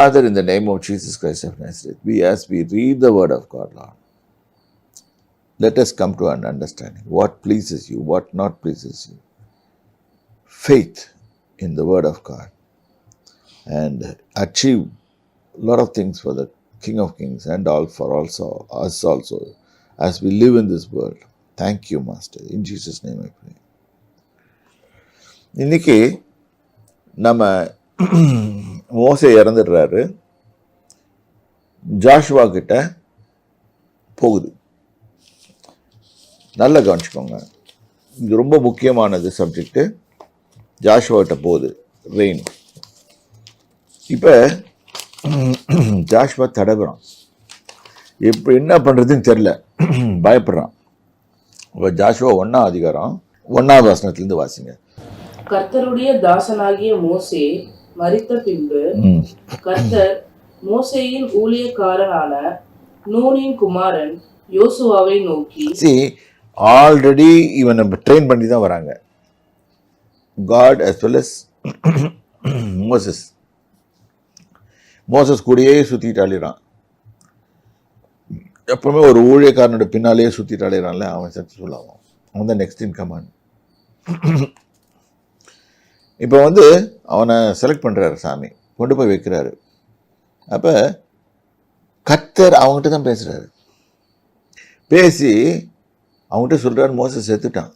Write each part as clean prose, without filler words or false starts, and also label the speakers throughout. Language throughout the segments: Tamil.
Speaker 1: Father, in the name of Jesus Christ of Nazareth, as we read the word of God, Lord, let us come to an understanding what pleases you, what not pleases you. Faith in the word of God, and achieve a lot of things for the King of Kings and all for also us also as we live in this world. Thank you, Master. In Jesus' name I pray. இன்னைக்கு நம்ம மோசே இறந்துடுறாரு, ஜாஷுவா கிட்ட போகுது. நல்லா கவனிச்சுக்கோங்க, இது ரொம்ப முக்கியமானது சப்ஜெக்டு. ஜாஷுவா கிட்ட போகுது ரெயின். இப்போ ஜாஷுவா தடவுறான், இப்போ என்ன பண்ணுறதுன்னு தெரில, பயப்படுறான். இப்போ ஜாஷுவா 1ஆம் அதிகாரம் 1ஆவது வசனத்திலிருந்து வாசிங்க.
Speaker 2: கர்த்தருடைய தாசனாகிய மோசே மரித்த பின்பு கர்த்தர் மோசேயின் ஊழியக்காரனான நூனின் குமாரன் யோசுவாவை நோக்கி,
Speaker 1: ஆல்ரெடி இவனை ட்ரெயின் பண்ணி தான் வராங்க, God as well as Moses கூடயே சுற்றிட்டு அழிறான். எப்பவுமே ஒரு ஊழியக்காரனோட பின்னாலேயே சுற்றிட்டு அழிறான்ல, அவன் சக்ஸஸ்ஃபுல் ஆகும். அவன் தான் நெக்ஸ்ட் இன் கமாண்ட். இப்போ அவனை செலக்ட் பண்ணுறாரு சாமி, கொண்டு போய் வைக்கிறாரு. அப்போ கர்த்தர் அவங்ககிட்ட தான் பேசுகிறாரு. பேசி அவங்ககிட்ட சொல்கிறாரு, மோசஸ் செத்துட்டான்.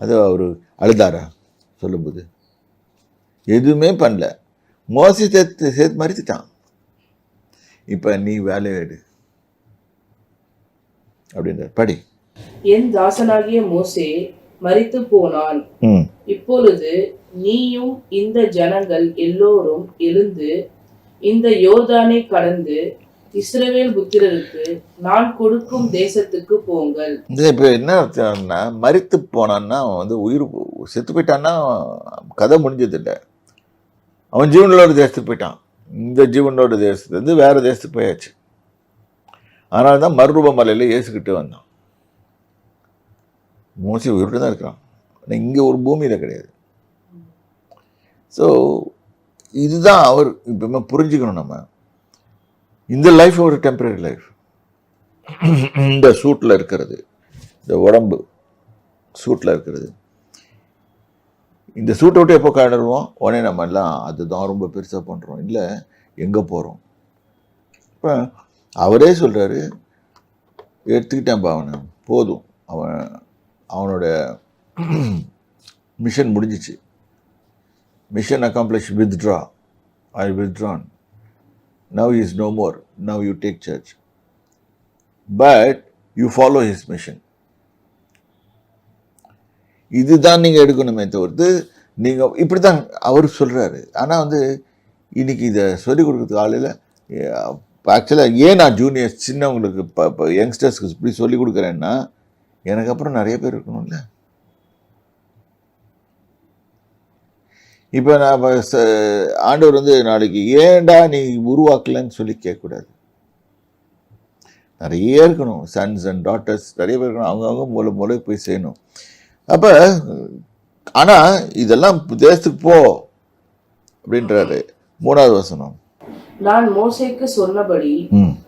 Speaker 1: அது அவர் அழுதாரா சொல்லும்போது? எதுவுமே பண்ணல. மோசஸ் சேர்த்து மறித்துட்டான். இப்போ நீ வேலையை எடு அப்படின்ற படி.
Speaker 2: என் தாசனாகிய மோசே மரித்து போனான். இப்பொழுது நீயும் இந்த ஜனங்கள் எல்லோரும் எழுந்து இந்த யோர்தானை கடந்து இஸ்ரவேல் புத்திரருக்கு நான் கொடுக்கும் தேசத்துக்கு போங்கள்.
Speaker 1: இப்போ என்ன அர்த்தம்னா, மரித்து போனான்னா அவன் உயிர் செத்து போயிட்டான்னா கதை முடிஞ்சது இல்லை. அவன் ஜீவனோட தேசத்துக்கு போயிட்டான். இந்த ஜீவனோட தேசத்துலேருந்து வேற தேசத்துக்கு போயாச்சு. அதனால தான் மறுரூப மலையில் ஏசுக்கிட்டு வந்தான். மோசே உயிரோடு தான் இருக்கிறான், ஆனால் இங்கே ஒரு பூமியில் கிடையாது. ஸோ இதுதான் அவர் இப்போ புரிஞ்சுக்கணும். நம்ம இந்த லைஃப் ஒரு டெம்பரரி லைஃப். இந்த சூட்டில் இருக்கிறது, இந்த உடம்பு சூட்டில் இருக்கிறது, இந்த சூட்டை விட்டு எப்போ காணிடுவோம்? உடனே நம்ம எல்லாம் அதுதான் ரொம்ப பெருசாக பண்ணுறோம், இல்லை எங்கே போகிறோம். இப்போ அவரே சொல்கிறாரு, எடுத்துக்கிட்டேன்ப்பா அவனை, போதும், அவனோட மிஷன் முடிஞ்சிச்சு. Mission accomplish, withdraw. I withdrawn. Now he is no more. Now you take charge. But you follow his mission. இதுதான் நீங்கள் எடுக்கணுமே தவிர்த்து நீங்கள் இப்படி தான் அவர் சொல்கிறாரு. ஆனால் இன்னைக்கு இதை சொல்லிக் கொடுக்குறதுக்கு ஆளில். ஆக்சுவலாக ஏன் நான் ஜூனியர்ஸ் சின்னவங்களுக்கு இப்போ யங்ஸ்டர்ஸ்க்கு இப்படி சொல்லிக் கொடுக்குறேன்னா, எனக்கு அப்புறம் நிறைய பேர் இருக்கணும்ல. இப்போ நான் ஆண்டவர் நாளைக்கு ஏன்டா நீ உருவாக்கலன்னு சொல்லி கேட்கக்கூடாது. நிறைய இருக்கணும், சன்ஸ் அண்ட் டாட்டர்ஸ் நிறைய பேர் இருக்கணும். அவங்கவுங்க மூளை போய் செய்யணும். அப்போ ஆனால் இதெல்லாம் தேசத்துக்கு போ அப்படின்றாரு. 3வது வசனம்,
Speaker 2: நான் மோசேக்கு சொன்னபடி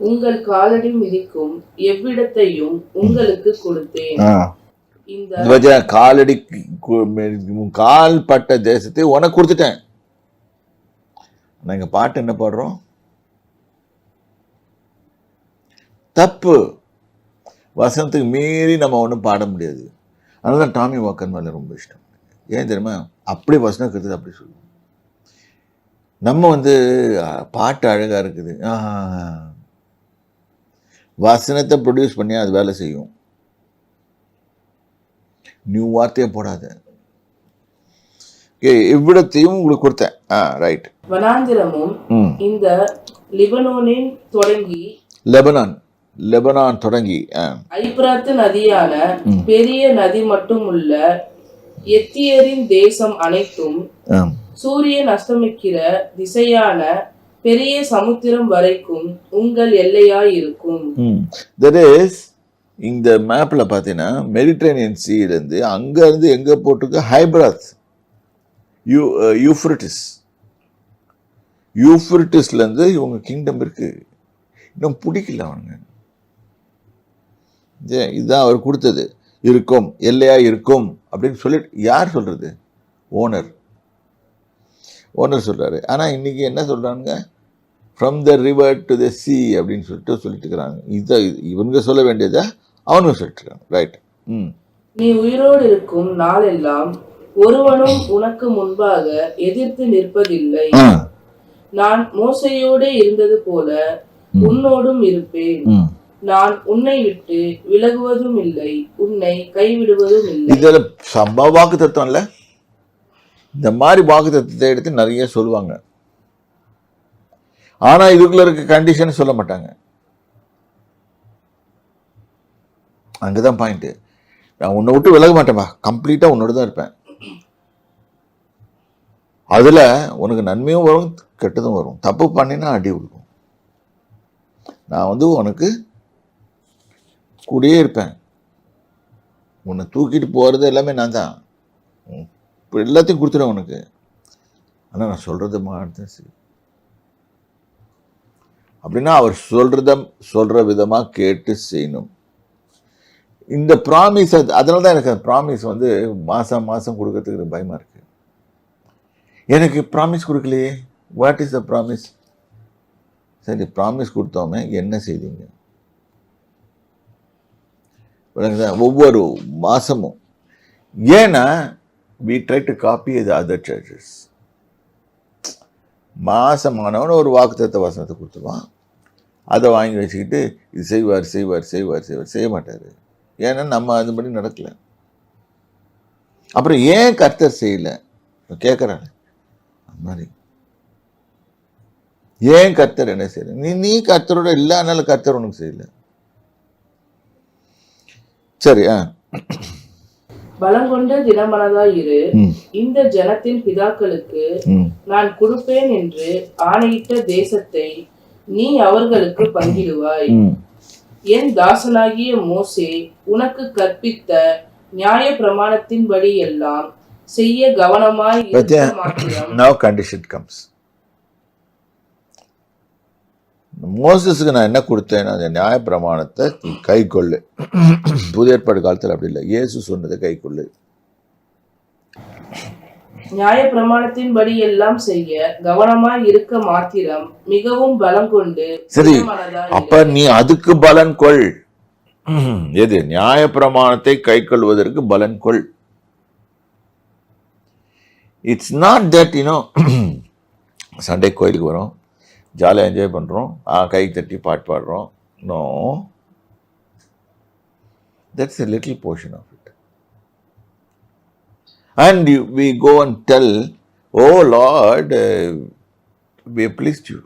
Speaker 2: உங்கள் காலடி மிதிக்கும் எவ்விடத்தையும் உங்களுக்கு கொடுத்தேன்.
Speaker 1: இந்த காலடி கால் பட்ட தேசத்தை உனக்கு கொடுத்துட்டேன். நாங்கள் பாட்டு என்ன பாடுறோம்? தப்பு. வசனத்துக்கு மீறி நம்ம ஒன்றும் பாட முடியாது. அதனால தான் டாமி வாக்கர் மேலே ரொம்ப இஷ்டம். ஏன் தெரியுமா? அப்படி வசனம் கருத்து அப்படி சொல்லுவோம். நம்ம பாட்டு அழகாக இருக்குது, வசனத்தை ப்ரொடியூஸ் பண்ணி அது வேலை செய்யும். நியூ வார்த்தையை போடாத. இவ்விடத்தையும் உங்களுக்கு கொடுத்தேன். ரைட்.
Speaker 2: வனாந்திரமும் இந்த லிபனோனின் தொடங்கி லெபனான் தொடங்கி ஐப்ராத்து நதியான பெரிய நதி மட்டும் உள்ள எத்தியரின் தேசம் அனைத்தும் சூரியன் அஸ்தமிக்கிற திசையான பெரிய சமுத்திரம் வரைக்கும் உங்கள் எல்லையாய் இருக்கும்.
Speaker 1: That is, இந்த மேப்ல பார்த்தீங்கன்னா மெடிட்ரேனியன் சீலேருந்து அங்கேருந்து எங்கே போட்டிருக்கு? ஹைப்ராத், யூஃப்ரட்டிஸ், யூஃப்ரட்டிஸ்லேருந்து இவங்க கிங்டம் இருக்கு, இன்னும் பிடிக்கல அவனுங்க. இதுதான் அவர் கொடுத்தது, இருக்கும் எல்லையா இருக்கும் அப்படின்னு சொல்லிட்டு. யார் சொல்றது? ஓனர் சொல்றாரு. ஆனால் இன்னைக்கு என்ன சொல்றாங்க? From the river to the C அப்படின்னு சொல்லிட்டு இருக்கிறாங்க. இதை இவங்க சொல்ல வேண்டியதை அவனுங்க சொல்லிட்டு இருக்காங்க. ரைட்.
Speaker 2: நீ உயிரோடு இருக்கும் நாளெல்லாம் ஒருவனும் உனக்கு முன்பாக எதிர்த்து நிற்பதில்லை. நான் மோசையோடு இருந்தது போல உன்னோடும் இருப்பேன். நான் உன்னை விட்டு விலகுவதும் இல்லை, உன்னை கைவிடுவதும் இல்லை.
Speaker 1: இதுல வாக்கு தத்துவம் இல்ல, இந்த மாதிரி வாக்கு தத்துவத்தை எடுத்து நிறைய சொல்லுவாங்க. ஆனா இதுக்குள்ள இருக்க கண்டிஷன் சொல்ல மாட்டாங்க. அங்கதான் பாயிண்ட். நான் உன்னை விட்டு விலக மாட்டேன்பா, கம்ப்ளீட்டா உன்னோட தான் இருப்பேன். அதுல உனக்கு நன்மையும் வரும், கெட்டதும் வரும். தப்பு பண்ணினா அடி விழுக்கும். நான் உனக்கு கூடயே இருப்பேன். உன்னை தூக்கிட்டு போறது எல்லாமே நான் தான். இப்போ எல்லாத்தையும் கொடுத்துருவேன் உனக்கு. ஆனால் நான் சொல்றது மாட்டேன். சரி அப்படின்னா அவர் சொல்ற விதமா கேட்டு செய்யணும். இந்த ப்ராமிஸ், அதனால தான் எனக்கு அந்த ப்ராமிஸ் மாசம் மாசம் கொடுக்கறதுக்கு பயமா இருக்கு. எனக்கு ப்ராமிஸ் கொடுக்கலையே, வாட் இஸ் த ப்ராமிஸ்? சரி, ப்ராமிஸ் கொடுத்தோமே என்ன செய்தீங்க? ஒவ்வொரு மாசமும். ஏன்னா we try to copy the other churches. மாசமானவன் ஒரு வாக்குத்தத்த வசனத்தை கொடுத்துருவான், அதை வாங்கி வச்சுக்கிட்டு இது செய்வார் செய்வார் செய்வார் செய்வார் செய்ய மாட்டார். ஏன்னா நம்ம அதுபடி நடக்கல. அப்புறம் ஏன் கர்த்தர் செய்யல கேட்குறாங்க. அந்த மாதிரி ஏன் கர்த்தர் என்ன செய்யல? நீ கர்த்தரோட இல்லை, அதனால கர்த்தர் உனக்கு செய்யல. சரி.
Speaker 2: பலங்கொண்ட தினமனதாய் இரு. இந்த ஜனத்தின் பிதாக்களுக்கு நான் கொடுப்பேன் என்று ஆணையிட்ட தேசத்தை நீ அவர்களுக்கு பங்கிடுவாய். என் தாசனாகிய மோசே உனக்கு கற்பித்த நியாய பிரமாணத்தின்படி எல்லாம் செய்ய கவனமாய் இருக்க மாத்திரம்.
Speaker 1: Now condition comes. மோசஸுக்கு நான் என்ன கொடுத்தேன்? அந்த நியாய பிரமாணத்தை கை கொள்ளு. புதிய ஏற்பாடு காலத்தில் அப்படி இல்லை, இயேசு சொன்னதை கை கொள்ளு.
Speaker 2: நியாய பிரமாணத்தின்படி எல்லாம் செய்ய கவனமாய் இருக்க மாத்திரம் மிகவும் பலம் கொண்டு.
Speaker 1: சரி, அப்ப நீ அதுக்கு பலன் கொள். எது? நியாய பிரமாணத்தை கை கொள்வதற்கு பலன் கொள். இட்ஸ் நாட் தட் சண்டே கோயிலுக்கு வரோம், ஜாலியாக என்ஜாய் பண்ணுறோம், கை தட்டி பாட்டு பாடுறோம். No, that's a little portion of it. And we go and tell, oh Lord, we have pleased you.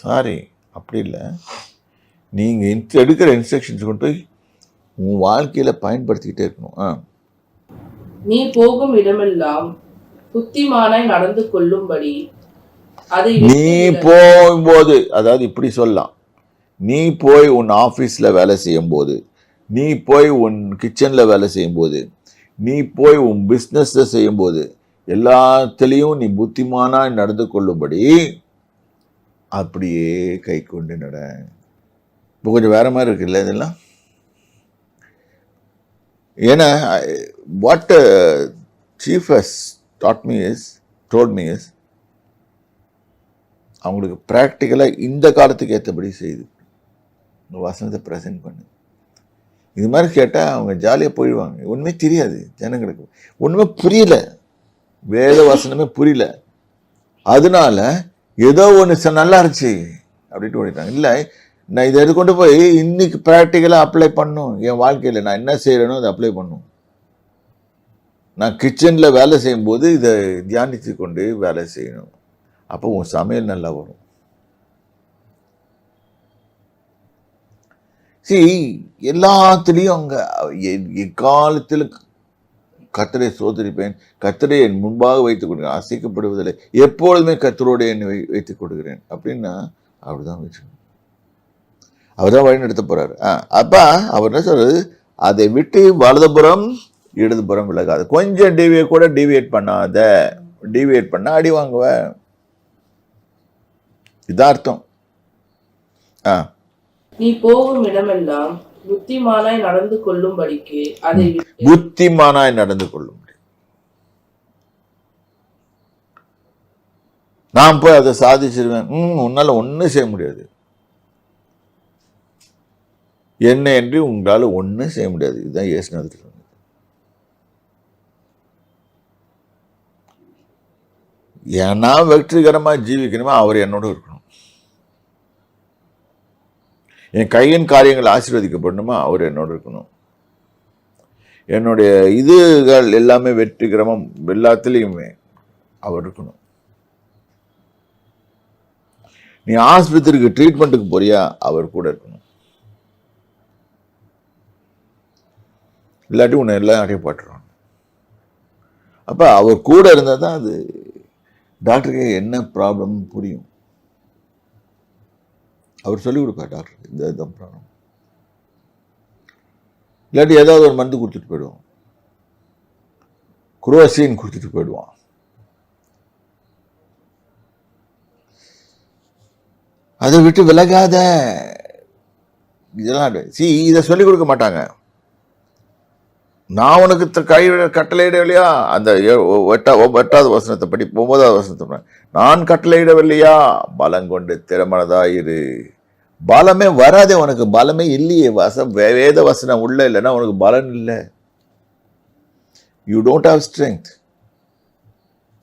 Speaker 1: Sorry, அப்படி இல்லை. நீங்கள் எடுக்கிற இன்ஸ்ட்ரக்ஷன்ஸ் கொண்டு போய் உன் வாழ்க்கையில் பயன்படுத்திக்கிட்டே இருக்கணும்.
Speaker 2: நீ போகும் இடமெல்லாம் புத்திமானாய் நடந்து கொள்ளும்படி. நீ
Speaker 1: போகும்போது, அதாவது இப்படி சொல்லலாம், நீ போய் உன் ஆஃபீஸில் வேலை செய்யும் போது, நீ போய் உன் கிச்சனில் வேலை செய்யும் போது, நீ போய் உன் பிஸ்னஸை செய்யும்போது, எல்லாத்துலேயும் நீ புத்திமானாய் நடந்து கொள்ளும்படி அப்படியே கை கொண்டு நட. இப்போ கொஞ்சம் வேற மாதிரி இருக்குல்ல இதெல்லாம். ஏன்னா what chief has told me is அவங்களுக்கு ப்ராக்டிக்கலாக இந்த காலத்துக்கு ஏற்றபடி செய்து இந்த வசனத்தை ப்ரெசென்ட் பண்ணு. இது மாதிரி கேட்டால் அவங்க ஜாலியாக போயிடுவாங்க. ஒன்றுமே தெரியாது ஜனங்களுக்கு, ஒன்றுமே புரியல, வேத வசனமே புரியல. அதனால ஏதோ ஒன்று நல்லா இருந்துச்சு அப்படின்ட்டு ஓடிட்டாங்க. இல்லை, நான் இதை கொண்டு போய் இன்னைக்கு ப்ராக்டிக்கலாக அப்ளை பண்ணும் என் வாழ்க்கையில். நான் என்ன செய்கிறேனோ அதை அப்ளை பண்ணும். நான் கிச்சனில் வேலை செய்யும்போது இதை தியானித்து கொண்டு வேலை செய்யணும். அப்போ உன் சமையல் நல்லா வரும். எல்லாத்துலேயும் அங்கே எக்காலத்தில் கர்த்தரை சோதரிப்பேன், கர்த்தரை என் முன்பாக வைத்துக் கொடுக்கிறேன், அசைக்கப்படுவதில்லை, எப்பொழுதுமே கர்த்தரோடு என்னை வைத்துக் கொடுக்கிறேன் அப்படின்னா அப்படிதான் வச்சுக்கணும். அவர் தான் வழி நடத்த போறாரு. அப்போ அவர் என்ன சொல்றது? அதை விட்டு வலதுபுறம் இடதுபுறம் விலகாது. கொஞ்சம் டிவியேட் பண்ணாத. டிவியேட் பண்ண அடி வாங்குவேன். இதான் அர்த்தம்.
Speaker 2: நீ போகும் இடமெல்லாம் புத்திமானாய் நடந்து கொள்ளும்படிக்கு அதை விட்டு
Speaker 1: புத்திமானாய் நடந்து கொள்ளும். நான் போய் அதை சாதிச்சிருவேன், உன்னால ஒன்றும் செய்ய முடியாது. என்ன என்று உங்களால் ஒன்றும் செய்ய முடியாது. இதுதான் இயேசுநாதர் சொன்னது. ஏன்னா வெற்றிகரமா ஜீவிக்கணுமா அவர் என்னோட இருக்கணும். என் கையின் காரியங்கள் ஆசீர்வதிக்கப்படணுமா அவர் என்னோட இருக்கணும். என்னுடைய இதுகள் எல்லாமே வெற்றிகரமா எல்லாத்துலேயுமே அவர் இருக்கணும். நீ ஆஸ்பத்திரிக்கு ட்ரீட்மெண்ட்டுக்கு போறியா அவர் கூட இருக்கணும். இல்லாட்டி உன்னை எல்லாம் அடையப்பட்டுருவான். அப்போ அவர் கூட இருந்தால் தான் அது டாக்டருக்கு என்ன ப்ராப்ளம் புரியும். அவர் சொல்லிக் கொடுப்பார் டாக்டருக்கு இதுதான் ப்ராப்ளம். இல்லாட்டி ஏதாவது ஒரு மருந்து கொடுத்துட்டு போயிடுவான், குரோசின் கொடுத்துட்டு போயிடுவான். அதை விட்டு விலகாத. இதெல்லாம் இதை சொல்லிக் கொடுக்க மாட்டாங்க. நான் உனக்கு கட்டளையிடவில்லையா, அந்த 8வது வசனத்தை படி 9வது வசனத்தை, நான் கட்டளையிடவில்லையா பலங்கொண்டு திறமனதாயிரு. பலமே வராதே உனக்கு, பலமே இல்லையே. வேத வசனம் உள்ள இல்லைன்னா உனக்கு பலன் இல்லை. You don't have strength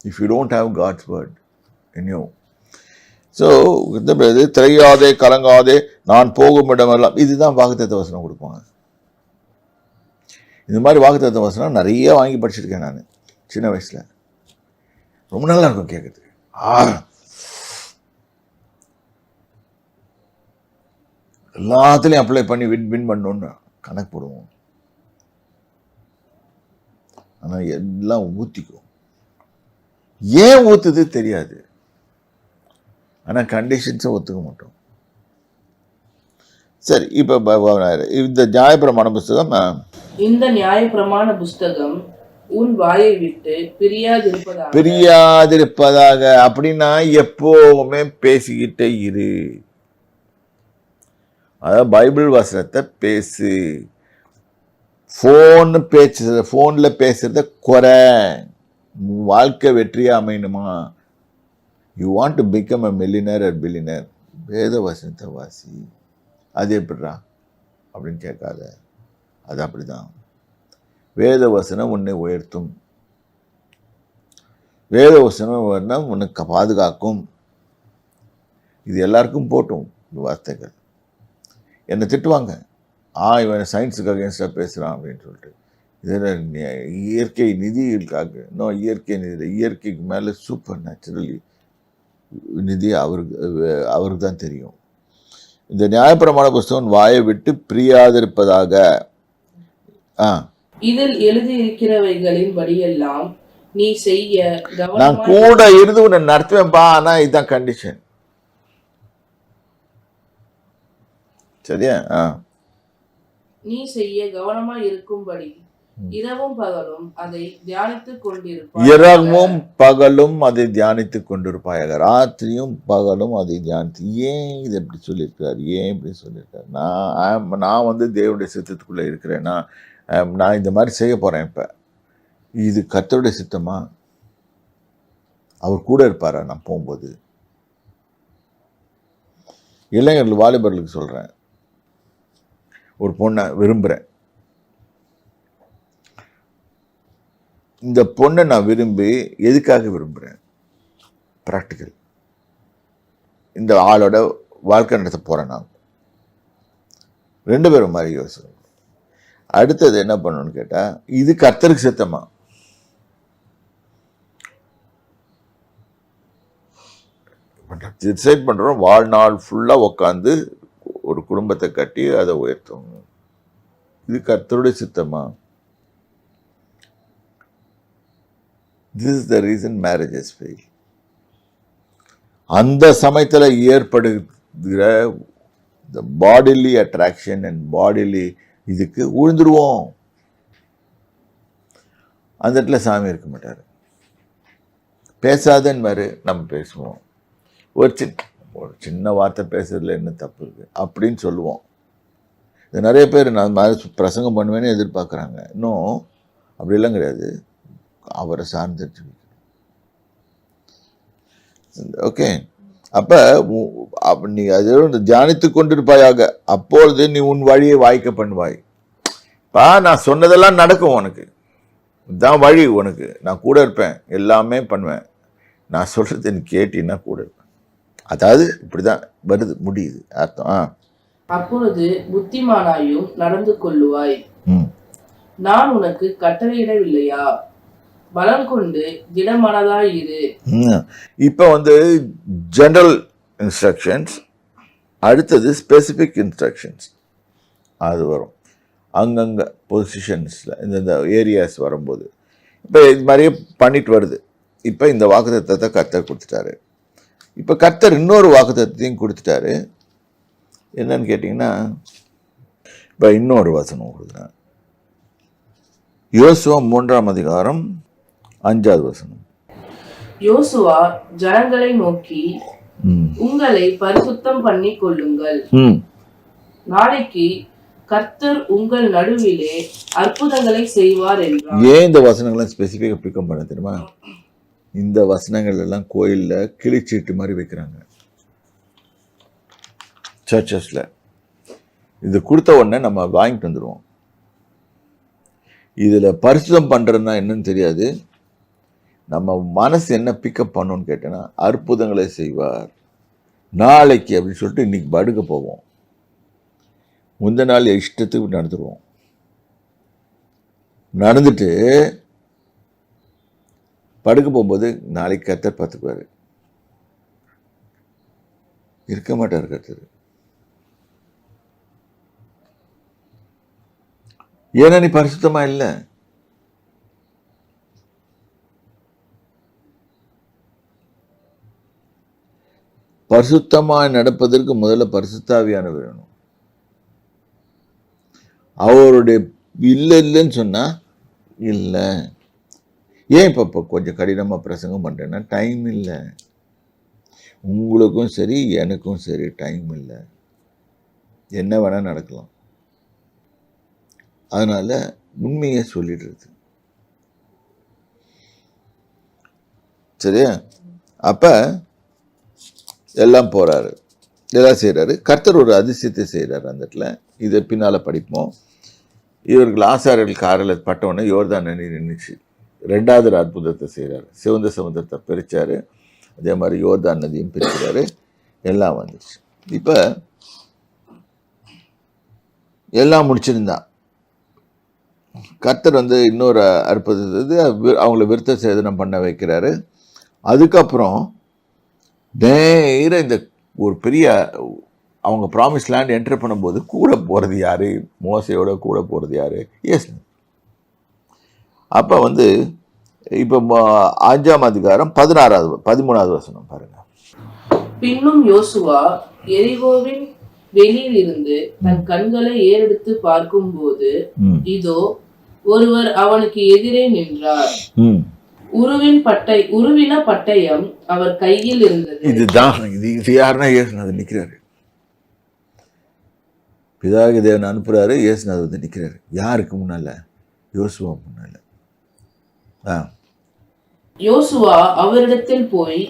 Speaker 1: if you don't have God's word in you. So திரையாதே கலங்காதே நான் போகும் இடமெல்லாம், இதுதான் வாக்குத்தத்த வசனம் கொடுப்பாங்க. இந்த மாதிரி வாக்குத்தத்த வசனம் நிறைய வாங்கி படிச்சிருக்கேன் நான் சின்ன வயசுல. ரொம்ப நல்லா இருக்கும் கேட்கறதுக்கு. எல்லாத்துலையும் அப்ளை பண்ணி வின் பண்ணணும்னு கணக்கு போடுவோம். ஆனால் எல்லாம் ஊற்றிக்கும். ஏன் ஊற்றுது தெரியாது, ஆனால் கண்டிஷன்ஸை ஒத்துக்க மாட்டோம். சரி, இப்போ இந்த நியாயப்பிரமாண புஸ்தகம்,
Speaker 2: இந்த நியாயப்பிரமாண புஸ்தகம் உன் வாயை விட்டு
Speaker 1: பிரியாதிருப்பதாக. அப்படின்னா எப்பவுமே பேசிக்கிட்டே இரு. அதாவது பைபிள் வசனத்தை பேசு. ஃபோன்ல பேசுறத குறை. வாழ்க்கை வெற்றியா அமையணுமா, you want to become a millionaire or billionaire, வேத வசனத்தை வாசி. அது எப்படிடா அப்படின்னு கேட்காத, அது அப்படிதான். வேத வசனம் உன்னை உயர்த்தும், வேத வசனம் உனக்கு பாதுகாக்கும். இது எல்லாருக்கும் போட்டும் வார்த்தைகள். என்னை திட்டுவாங்க, இவன் சயின்ஸுக்கு அகேன்ஸ்டாக பேசுகிறான் அப்படின்னு சொல்லிட்டு. இதில் இயற்கை நிதிகளுக்காக, இன்னும் இயற்கை நிதி, இயற்கைக்கு மேலே சூப்பர் நேச்சுரலி நிதி அவருக்கு தான் தெரியும். இந்த நியாயப்பிரமாண புஸ்தகம் வாயை விட்டு பிரியாதிருப்பதாக.
Speaker 2: இதில் எழுதியிருக்கிறவைகளின் படியெல்லாம் நீ செய்ய
Speaker 1: நான் கூட இருந்து உன்னை நடத்துவேன்பா. ஆனா இதுதான் கண்டிஷன். சரியா?
Speaker 2: நீ செய்ய கவனமா இருக்கும்படி இரவும் பகலும் அதை தியானித்துக் கொண்டிருப்பாய்.
Speaker 1: இரவும் பகலும் அதை தியானித்துக் கொண்டிருப்பாயாக. ராத்திரியும் பகலும் அதை தியானித்து. ஏன் இது எப்படி சொல்லியிருக்காரு, ஏன் இப்படி சொல்லியிருக்காரு? நான் தேவனுடைய சித்தத்துக்குள்ள இருக்கிறேன்னா, நான் இந்த மாதிரி செய்ய போறேன். இப்ப இது கர்த்தருடைய சித்தமா? அவர் கூட இருப்பாரா நான் போகும்போது? இளைஞர்கள் வாலிபர்களுக்கு சொல்றேன், ஒரு பொண்ணை விரும்புகிறேன். இந்த பொண்ணை நான் விரும்பி எதுக்காக விரும்புகிறேன்? ப்ராக்டிக்கல். இந்த ஆளோட வாழ்க்கை நடத்த போகிறேன். நான் 2 பேரும் மாதிரி யோசனை. அடுத்தது என்ன பண்ணணும்னு கேட்டால், இது கர்த்தருக்கு சித்தமா? டிசைட் பண்ணுறோம். வாழ்நாள் ஃபுல்லாக உட்காந்து ஒரு குடும்பத்தை கட்டி அதை உயர்த்தணும். இது கர்த்தருடைய சித்தமா? This is the reason marriages fail. அந்த சமயத்தில் ஏற்படுகிற the bodily attraction and bodily இதுக்கு உழுந்துருவோம். அந்த இடத்துல சாமி இருக்க மாட்டார். பேசாதன்னு மாதிரி நம்ம பேசுவோம். ஒரு ஒரு சின்ன வார்த்தை பேசுறதுல என்ன தப்பு இருக்குது அப்படின்னு சொல்லுவோம். இது நிறைய பேர் நான் மாதிரி பிரசங்கம் பண்ணுவேன்னு எதிர்பார்க்குறாங்க. இன்னும் அப்படிலாம் கிடையாது. அவரை சார்ந்துட்டு ஓகே. அப்போ நீ அது தியானித்து கொண்டிருப்பாயாக, அப்பொழுது நீ உன் வழியை வாய்க்க பண்ணுவாய். நான் சொன்னதெல்லாம் நடக்கும், உனக்கு இதுதான் வழி, உனக்கு நான் கூட இருப்பேன், எல்லாமே பண்ணுவேன், நான் சொல்றது நீ கேட்டீன்னா கூட இருப்பேன். அதாவது இப்படிதான் வருது முடியுது அர்த்தம்.
Speaker 2: அப்பொழுது புத்திமானாயும் நடந்து கொள்ளுவாய். நான் உனக்கு கட்டளையிடவில்லையா? பலம் கொண்டு திடமனதாய் இரு.
Speaker 1: இப்போ ஜெனரல் இன்ஸ்ட்ரக்ஷன்ஸ், அடுத்தது ஸ்பெசிஃபிக் இன்ஸ்ட்ரக்ஷன்ஸ் அது வரும் அங்கங்கே பொசிஷன்ஸில், இந்த ஏரியாஸ் வரும்போது. இப்போ இது மாதிரியே பண்ணிட்டு வருது. இப்போ இந்த வாக்குத்தத்தத்தை கர்த்தர் கொடுத்துட்டாரு. இப்போ கர்த்தர் இன்னொரு வாக்குத்தத்தையும் கொடுத்துட்டாரு. என்னன்னு கேட்டிங்கன்னா, இப்போ இன்னொரு வசனம் கொடுக்குறேன். யோசுவா 3ஆம் அதிகாரம் 5வது வசனம்.
Speaker 2: யோசுவா ஜனங்களை நோக்கி, உங்களை பரிசுத்தம் பண்ணி கொள்ளுங்கள், நாளைக்கு கர்த்தர் உங்கள் நடுவிலே அற்புதங்களை செய்வார் என்றார். ஏன் இந்த
Speaker 1: வசனங்கள்லாம் ஸ்பெசிஃபிக்காக பிக்கப் பண்ண தெரியுமா? இந்த வசனங்கள் எல்லாம் கோயிலில் கிளிச்சீட்டு மாதிரி வைக்கிறாங்க சர்ச்சஸில். இது கொடுத்த உடனே நம்ம வாங்கிட்டு வந்துடுவோம். இதில் பரிசுத்தம் பண்ணுறதுனா என்னன்னு தெரியாது. நம்ம மனசு என்ன பிக்கப் பண்ணணும்னு கேட்டேன்னா, அற்புதங்களை செய்வார் நாளைக்கு அப்படின்னு சொல்லிட்டு இன்னைக்கு படுக்க போவோம். முந்த நாள் இஷ்டத்துக்கு நடந்துடுவோம். நடந்துட்டு படுக்க போகும்போது நாளைக்கு கர்த்தர் பார்த்துக்குவார். இருக்க மாட்டார் கர்த்தர். ஏன்னா நீ பரிசுத்தமா இல்லை. பரிசுத்தமாய் நடப்பதற்கு முதல்ல பரிசுத்தாவியானவர் வேணும். அவருடைய இல்லைன்னு சொன்னா இல்லை. ஏன் இப்போ கொஞ்சம் கடினமாக பிரசங்கம் பண்ணுறேன்னா, டைம் இல்லை. உங்களுக்கும் சரி எனக்கும் சரி டைம் இல்லை. என்ன வேணால் நடக்கலாம். அதனால் உண்மையை சொல்லிடுறது சரியா? அப்போ எல்லாம் போகிறாரு, எல்லாம் செய்கிறாரு. கர்த்தர் ஒரு அதிசயத்தை செய்கிறார் அந்த இடத்துல. இதை பின்னால் படிப்போம். இவர்கள் ஆசாரியர்கள் காரில் பட்டவுடனே யோர்தான் நதி நின்றுச்சு. 2வது அற்புதத்தை செய்கிறாரு. சிவந்த சமுத்திரத்தை பிரித்தார். அதே மாதிரி யோர்தான் நதியும் பிரிக்கிறாரு. எல்லாம் வந்துச்சு. இப்போ எல்லாம் முடிச்சிருந்தான். கர்த்தர் இன்னொரு அற்புதத்தை அவங்கள விருத்த சேதனம் பண்ண வைக்கிறாரு. அதுக்கப்புறம் நேர இந்த ஒரு பெரிய அவங்க ப்ராமிஸ் லேண்ட் என்டர் பண்ணும்போது கூட போகிறது யார்? மோசையோட கூட போகிறது யார்? எஸ். அப்போ இப்போ 5ஆம் அதிகாரம் 13வது வசனம் பாருங்க.
Speaker 2: பின்னும் யோசுவா எரிகோவின் வெளியில் இருந்து தன் கண்களை ஏறெடுத்து பார்க்கும்போது, இதோ ஒருவர் அவனுக்கு எதிரே நின்றார். உருவின பட்டயம் அவர் கையில் இருந்தது.
Speaker 1: இதுதான் இது யாருன்னா இயேசுநாதர் நிற்கிறாரு. பிதாகி தேவன் அனுப்புறாரு, இயேசுநாதர் நிற்கிறாரு. யாருக்கு முன்னால? யோசுவா முன்னால.
Speaker 2: யோசுவா அவரிடத்தில் போய்,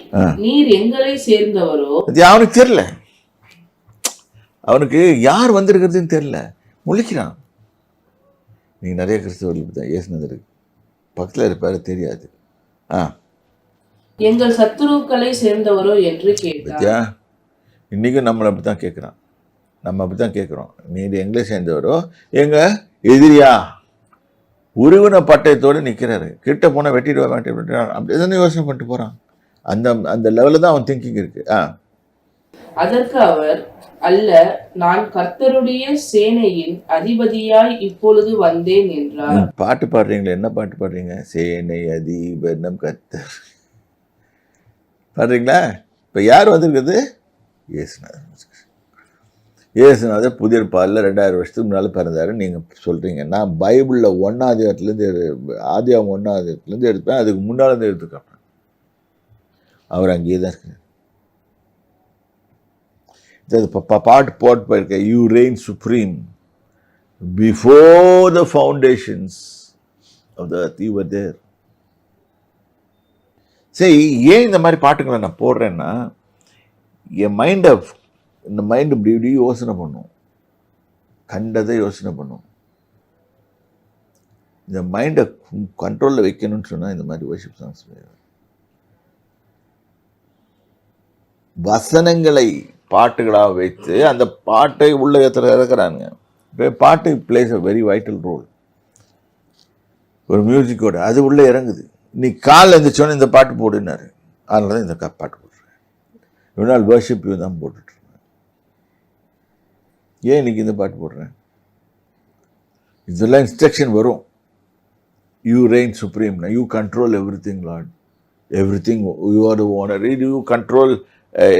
Speaker 2: நீர் எங்களை சேர்ந்தவரோ?
Speaker 1: அவனுக்கு தெரியல. அவனுக்கு யார் வந்திருக்கிறதுன்னு தெரியல. முழிக்கிறான். நீங்க நிறைய கிறிஸ்தவர்களுக்கு தான் இயேசுநாதர் பக்கத்தில் இருப்பாரு, தெரியாது.
Speaker 2: எங்கள் சத்துருக்களை சேர்ந்தவரோ என்று கேட்டார்.
Speaker 1: இன்னைக்கும் நம்மளை அப்படித்தான் கேட்குறான். நம்ம அப்படித்தான் கேட்குறோம். நீர் எங்களை சேர்ந்தவரோ? எங்க எதிரியா? உருவின பட்டயத்தோடு நிற்கிறாரு. கிட்ட போனால் வெட்டிடுவா வெட்டி அப்படி தானே யோசனை பண்ணிட்டு போகிறான். அந்த லெவலில் தான் அவன் திங்கிங் இருக்கு.
Speaker 2: அதற்கு அவர், அல்ல, நான் கர்த்தருடைய சேனையின் அதிபதியாய் இப்பொழுது வந்தேன் என்றார்.
Speaker 1: பாட்டு பாடுறீங்களா? என்ன பாட்டு பாடுறீங்க? சேனை அதிபனம் கர்த்தர் பாடுறீங்களா? இப்போ யார் வந்திருக்குது? இயேசுநாதர். இயேசுநாதர் புதிய பாலில் 2000 வருஷத்துக்கு முன்னால் பிறந்தாரு. நீங்கள் சொல்கிறீங்க. நான் பைபிளில் 1ஆம் அதிகாரத்துலேருந்து ஆதியாகமம் 1ஆம் அதிகாரத்துலேருந்து எடுப்பேன். அதுக்கு முன்னாலேருந்து எடுத்துக்கிறேன். அவர் அங்கேயே தான் இருக்கார். பாட்டு போயிருக்க, you reign supreme before the foundations of the earth you were there. சரி, ஏன் இந்த மாதிரி பாட்டுங்களை நான் போடுறேன்னா, என் இந்த மைண்ட் இப்படி இப்படி யோசனை பண்ணும், கண்டதை யோசனை பண்ணும். இந்த மைண்டை கண்ட்ரோலில் வைக்கணும்னு சொன்னால் இந்த மாதிரி வர்ஷிப் சாங்ஸ் வசனங்களை பாட்டுகளாக வைத்து அந்த பாட்டை உள்ள இறக்குறாங்க. இப்போ பாட்டு plays a very vital role. ஒரு மியூசிக்கோட அது உள்ளே இறங்குது. நீ காலில் எழுந்திரிச்சோன்னு இந்த பாட்டு போடுனாரு, அதனால தான் இந்த பாட்டு போட்டுருவேன். இவ்வளோ நாள் வர்ஷிப் தான் போட்டுட்ருக்கேன். ஏன் இன்னைக்கு இந்த பாட்டு போடுறேன்? இதெல்லாம் இன்ஸ்ட்ரக்ஷன் வரும். யூ ரெயின் சுப்ரீம்னா you control everything Lord, everything you are the owner, you control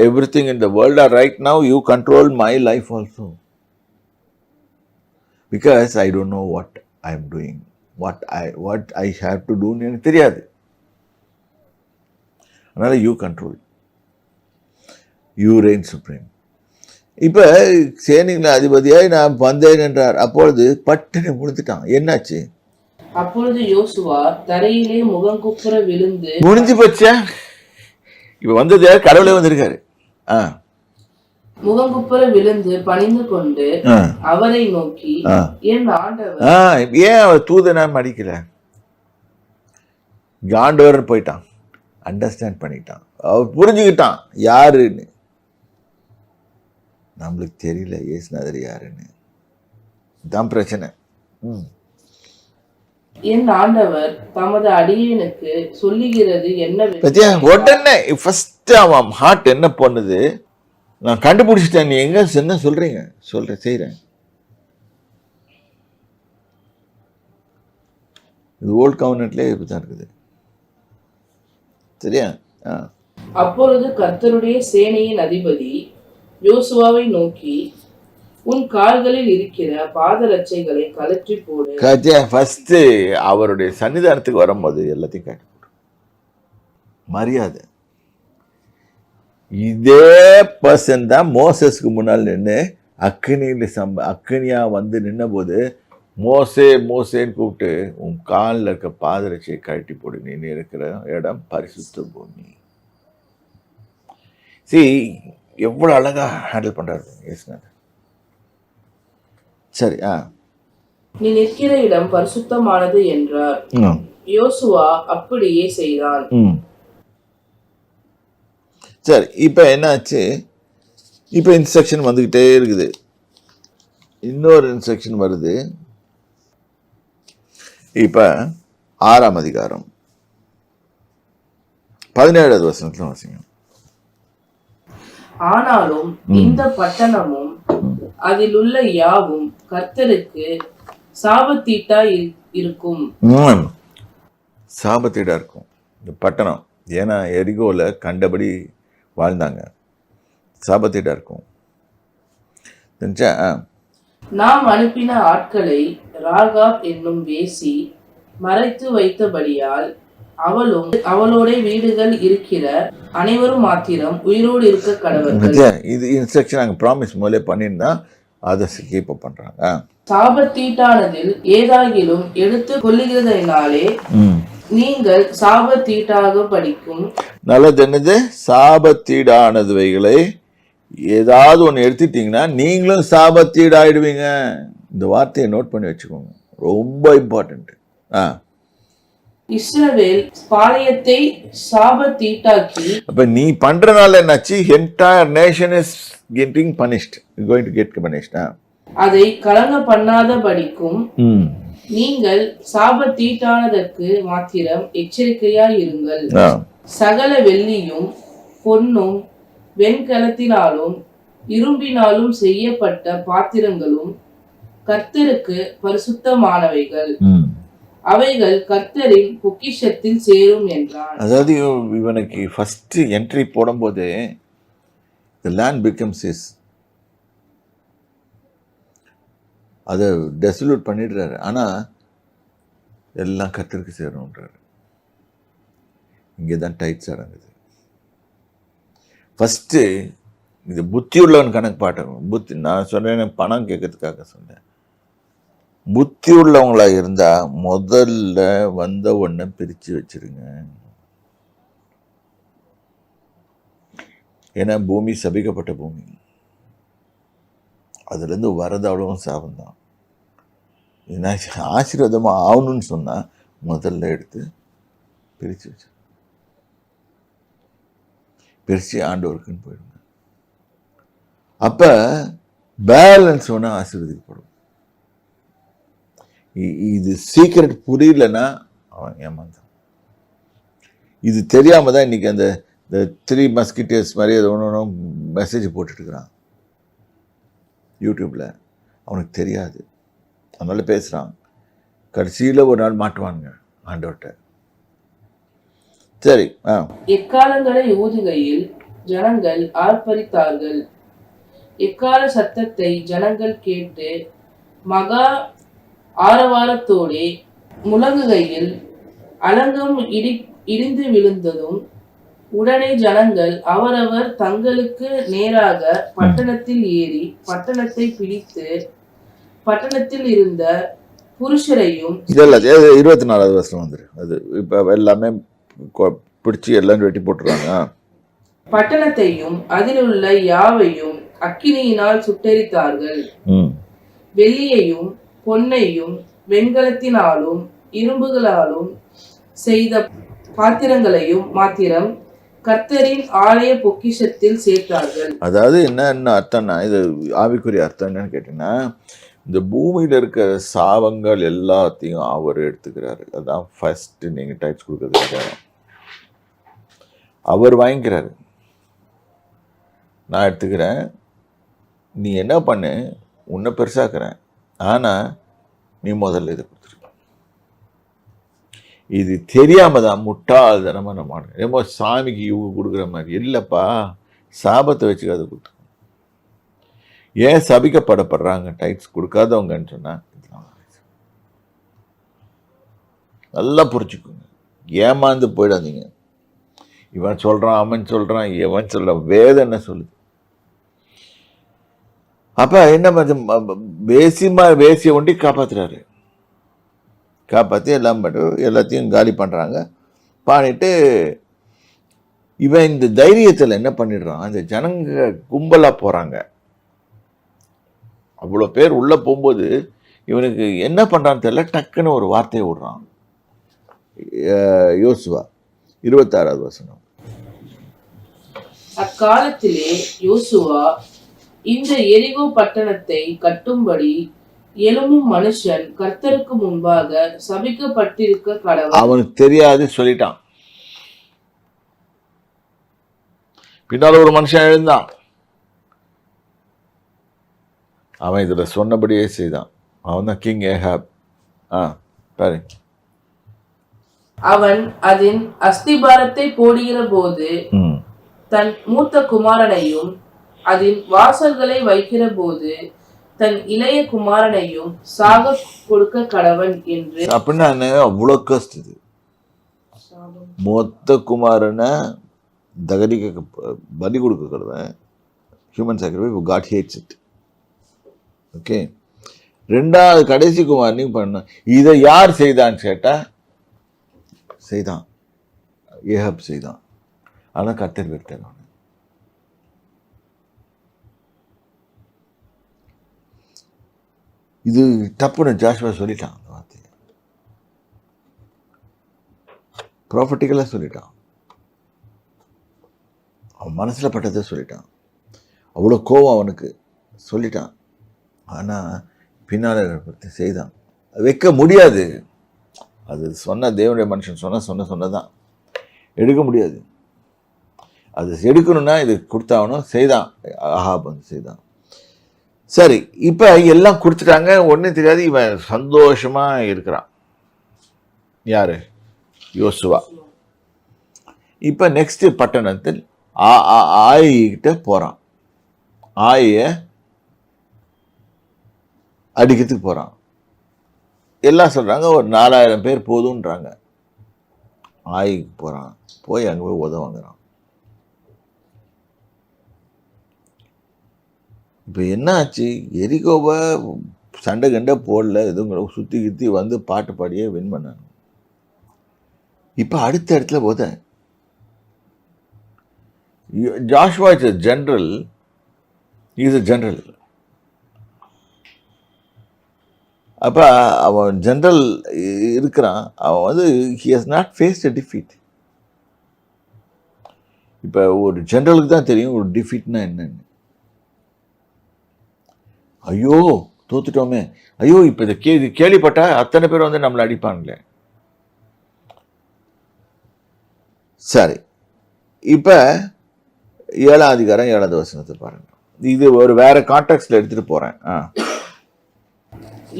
Speaker 1: everything in the world, or right now you control my life also, because I don't know what I am doing, what I have to do எனக்கு தெரியாது. அதனால you control, you reign supreme. இப்ப சேனைகளின் அதிபதியாய் நான் வந்தேன் என்றார். அப்பொழுது பட்டனை முடித்துட்டான். என்னாச்சு?
Speaker 2: அப்பொழுது யோசுவா தரையிலே முகங்குப்புற விழுந்து,
Speaker 1: முடிஞ்சு போச்சா? இப்ப வந்தது யார்? கடவுளே வந்திருக்காரு.
Speaker 2: முகங்குப்புற விழுந்து பணிந்து கொண்டு அவரை நோக்கி, என் ஆண்டவர்.
Speaker 1: ஏன் அவர் தூதனா மடிக்கல? ஆண்டவர் போயிட்டான், அண்டர்ஸ்டாண்ட் பண்ணிட்டான், அவர் புரிஞ்சுக்கிட்டான் யாருன்னு. நம்மளுக்கு தெரியல இயேசுநாதர் யாருன்னு. தான் பிரச்சனை.
Speaker 2: என் ஆண்டவர் தமது அடியேனுக்கு சொல்லுகிறது என்ன?
Speaker 1: உடனே ஃபர்ஸ்ட் அவன் ஹார்ட் என்ன பண்ணுது? நான் கண்டுபிடிச்சிட்டேன். நீ எங்க என்ன சொல்றீங்க? சொல்றேன், செய்யறேன். இது ஓல்ட் கவர்னன்ட்லேயே இப்படிதான் இருக்குது. சரியா?
Speaker 2: அப்பொழுது கர்த்தருடைய சேனையின் அதிபதி யோசுவாவை நோக்கி, உன் கால்களில் இருக்கிற பாதரட்சைகளை கழற்றி போடு.
Speaker 1: ஃபர்ஸ்ட் அவருடைய சன்னிதானத்துக்கு வரும்போது எல்லாத்தையும் கட்டி போடு. மரியாதை. இதே பர்சன் தான் மோசஸ்க்கு முன்னால் நின்று அக்கினியா வந்து நின்ன போது மோசேன்னு கூப்பிட்டு, உன் காலில் இருக்க பாதரட்சையை கழட்டி போடு, நீ இருக்கிற இடம் பரிசுத்த பூமி. எவ்வளவு அழகா ஹேண்டில் பண்றாரு இயேசுநாதர். சரி,
Speaker 2: நீ நிற்கிற இடம் பரிசுத்தமானது என்றார். யோசுவா அப்படியே செய்தான்.
Speaker 1: சரி, இப்ப என்னாச்சு? இப்ப இன்ஸ்ட்ரக்ஷன் வந்துகிட்டே இருக்குது. இன்னொரு இன்ஸ்ட்ரக்ஷன் வருது. இப்ப 6ஆம் அதிகாரம் 17வது வசனத்துல வாசிங்க.
Speaker 2: ஆனாலும் இந்த பட்டணமும் அதில் உள்ள யாவும் கர்த்தருக்கு சாபத்தீட்டா இருக்கும்.
Speaker 1: சாபத்தீடா இருக்கும் இந்த பட்டணம். ஏன்னா எரிகோல கண்டபடி வாழ்ந்தாங்க. சாபத்தீடா இருக்கும்.
Speaker 2: நாம் அனுப்பின ஆட்களை ராகாப் என்னும் வேசி மறைத்து வைத்தபடியால் அவளும் அவளோட வீடுகள் இருக்கிற அனைவரும் மாத்திரம் உயிரோடு இருக்க கடவுள்.
Speaker 1: இது இன்ஸ்ட்ரக்ஷன் நாங்கள் ப்ராமிஸ் முதலே பண்ணியிருந்தா அதை கீப் அப் பண்றாங்க.
Speaker 2: சாபத்தீட்டானதில் ஏதாகிலும் எடுத்து கொள்ளுகிறதினாலே நீங்கள் சாபத்தீட்டாக படிக்கும்.
Speaker 1: நல்லது. என்னது? சாபத்தீடானதுவைகளை ஏதாவது ஒன்று எடுத்துட்டீங்கன்னா நீங்களும் சாபத்தீடாயிடுவீங்க. இந்த வார்த்தையை நோட் பண்ணி வச்சுக்கோங்க, ரொம்ப இம்பார்ட்டன்ட்.
Speaker 2: இஸ்ரவேல் பாளையத்தை சாபத்தீட்டாக்கி.
Speaker 1: அப்ப நீ பண்றனால என்னாச்சு? Entire nation is getting punished, going to get punished.
Speaker 2: அதை கலங்க பண்ணாதபடிக்கும் நீங்கள் சாபத்தீட்டானதற்கு மாத்திரம் எச்சரிக்கையாய் இருங்கள். சகல வெள்ளியும் பொன்னும் வெண்கலத்தினாலும் இரும்பினாலும் செய்யப்பட்ட பாத்திரங்களும் கர்த்தருக்கு பரிசுத்தமானவைகள், அவைகள் கர்த்தரின் பொக்கிஷத்தில் சேரும் என்றான்.
Speaker 1: அதாவது இவனுக்கு ஃபர்ஸ்ட் என்ட்ரி போடும்போது the land becomes his. அதை டெசல்யூட் பண்ணிடுறாரு. ஆனா எல்லாம் கர்த்தருக்கு சேரும்ன்றாரு. இங்கே தான் டைட்ஸ் அடங்குது. ஃபஸ்ட்டு இது புத்தி உள்ளவன் கணக்கு பாட்டு. புத்தி நான் சொன்னேன் பணம் கேட்கறதுக்காக சொன்னேன். புத்தி உள்ளவங்களா இருந்தா முதல்ல வந்த ஒன்றை பிரிச்சு வச்சிருங்க. ஏன்னா பூமி சபிக்கப்பட்ட பூமி, அதுல இருந்து வரது அவ்வளவும் சாபம் தான். ஆசீர்வாதமா ஆகணும்னு சொன்னா முதல்ல எடுத்து பிரிச்சு வச்சு பிரிச்சு ஆண்டவருக்குன்னு போயிடுங்க. அப்ப பேலன்ஸ் ஒன்று ஆசீர்வதிக்கப்படும். இது சீக்கிரட் புரியலன்னா அவன் ஏமாந்தான். இது தெரியாம தான் இன்னைக்கு அந்த 3 மஸ்கிட்டர்ஸ் மாதிரி அது ஒன்று மெசேஜ் போட்டுட்டு இருக்கிறான் யூடியூப்ல. அவனுக்கு தெரியாது, அதனால பேசுறான். கடைசியில ஒரு நாள் மாட்டுவானுங்க ஆண்டவர்கிட்ட. சரி.
Speaker 2: எக்காலங்களை ஊதுகையில் ஜனங்கள் ஆர்ப்பரித்தார்கள். எக்கால சத்தத்தை ஜனங்கள் கேட்டு மகா ஆரவாரத்தோடே முழங்குகையில் அலங்கம் இடிந்து விழுந்ததும் உடனே ஜனங்கள் அவரவர் தங்களுக்கு நேராக பட்டணத்தில் ஏறி பட்டணத்தை பிடித்து பட்டணத்தில் இருந்த புருஷரையும்.
Speaker 1: இதெல்லாம் 24வது வருஷம் வந்துரு. அது இப்ப எல்லாமே பிடிச்சி எல்லாம் வெட்டி போட்டுருவாங்க.
Speaker 2: பட்டணத்தையும் அதில் உள்ள யாவையும் அக்கினியினால் சுட்டெரித்தார்கள். வெள்ளியையும் பொன்னையும் வெண்கலத்தினாலும் இரும்புகளாலும் செய்த பாத்திரங்களையும் மாத்திரம் கர்த்தரின் ஆலய பொக்கிஷத்தில் சேர்த்தார்கள்.
Speaker 1: அதாவது என்ன அர்த்தம்னா, இது ஆவிக்குரிய அர்த்தம் என்னன்னு கேட்டீங்கன்னா, இந்த பூமியில இருக்க சாபங்கள் எல்லாத்தையும் அவர் எடுத்துக்கிறாரு. அதான் ஃபர்ஸ்ட் நீங்க டைப்ஸ் கொடுக்கறது அவர் வாங்கிக்கிறாரு. நான் எடுத்துக்கிறேன், நீ என்ன பண்ணு, உன்னை பெருசாக்குறேன், ஆனா நீ முதல்ல இதை கொடுத்துரு. இது தெரியாம தான் முட்டாள்தனமா நம்ம ஏமோ சாமிக்கு இவங்க கொடுக்குற மாதிரி இல்லப்பா, சாபத்தை வச்சு அதை கொடுத்து. ஏன் சபிக்கப்படப்படுறாங்க டைப்ஸ் கொடுக்காதவங்கன்னு சொன்னா, நல்லா புரிச்சுக்கோங்க, ஏமாந்து போயிடாதீங்க. இவன் சொல்றான், அவன் சொல்றான், எவன் சொல்ற, வேதம் என்ன சொல்லுது? அப்ப என்ன வேசிய ஒண்டி காப்பாத்துறாரு. காப்பாற்றி எல்லாம் எல்லாத்தையும் காலி பண்ணுறாங்க. பண்ணிட்டு இவன் இந்த தைரியத்தில் என்ன பண்ணிடுறான், அந்த ஜனங்க கும்பலாக போகிறாங்க. அவ்வளோ பேர் உள்ளே போகும்போது இவனுக்கு என்ன பண்ணுறான்னு தெரியல, டக்குன்னு ஒரு வார்த்தையை விடுறான். யோசுவா 26வது வசனம்.
Speaker 2: அக்காலத்திலே யோசுவா இந்த எரிகோ பட்டணத்தை கட்டும்படி எழும்பும் மனுஷன் கர்த்தருக்கு முன்பாக சபிக்கப்பட்டிருக்க கடவுள்.
Speaker 1: அவனுக்கு தெரியாது சொல்லிட்டான். பின்னால ஒரு மனுஷன் எழுந்தான், அவன் இதுல சொன்னபடியே செய்தான். அவன் தான் கிங் ஏகாப். பாரு,
Speaker 2: அவன் அதன் அஸ்திபாரத்தை போடுகிற போது தன் மூத்த குமாரனையும் அதன் வாசல்களை வைக்கிற போது தன் இளைய குமாரனையும் சாக கொடுக்க கடவன் என்று.
Speaker 1: அப்படின்னா அவ்வளோ கஷ்டம். மொத்த குமாரனை தகனிக்க பலி கொடுக்க கடவன். Human sacrifice, God hates it. Okay, ரெண்டாவது கடைசி குமாரனையும் பண்ண. இதை யார் செய்தான்னு கேட்டா, செய்தான் ஏஹப் செய்தான். ஆனால் கர்த்தர் வெறுத்தார். இது தப்புன்னு ஜாஷுவா சொல்லிட்டான். அந்த வார்த்தையை ப்ராஃபட்டிக்கலாக சொல்லிட்டான். அவன் மனசில் பட்டதை சொல்லிட்டான். அவ்வளோ கோவம் அவனுக்கு, சொல்லிட்டான். ஆனால் பின்னால் செய்தான். வைக்க முடியாது. அது சொன்ன தேவனுடைய மனுஷன் சொன்னதான் எடுக்க முடியாது. அது எடுக்கணும்னா இது கொடுத்தாகணும். செய்தான், ஆஹாப் வந்து செய்தான். சரி, இப்போ எல்லாம் கொடுத்துட்டாங்க, ஒன்றும் தெரியாது. இவன் சந்தோஷமா இருக்கிறான். யாரு? யோசுவா. இப்போ நெக்ஸ்ட் பட்டணத்தில் ஆயிக்கிட்ட போறான். ஆய அடிக்கிறதுக்கு போறான். எல்லாம் சொல்றாங்க ஒரு 4000 பேர் போதுன்றாங்க. ஆய்க்கு போறான். போய் அங்கே போய் உதவ வாங்குறான். இப்போ என்ன ஆச்சு, எரிகோவை சண்டை கண்டை போடல, எதுவும் சுற்றி கித்தி வந்து பாட்டு பாடியே வின் பண்ணாங்க. இப்போ அடுத்த இடத்துல போத Joshua is a general, is a general. அப்போ அவன் ஜெனரல் இருக்கிறான், அவன் வந்து he has not faced a defeat. இப்போ ஒரு ஜெனரலுக்கு தான் தெரியும் ஒரு டிஃபீட்னா என்னன்னு. ஐயோ தோத்துட்டோமே, ஐயோ இப்போ இதை கேள்விப்பட்டா அத்தனை பேர் வந்து நம்மளை அடிப்பாங்களே. சரி, இப்போ 7ஆம் அதிகாரம் 7வது வசனத்தை பாருங்க. இது ஒரு வேற கான்டெக்ட்ல எடுத்துட்டு போறேன்.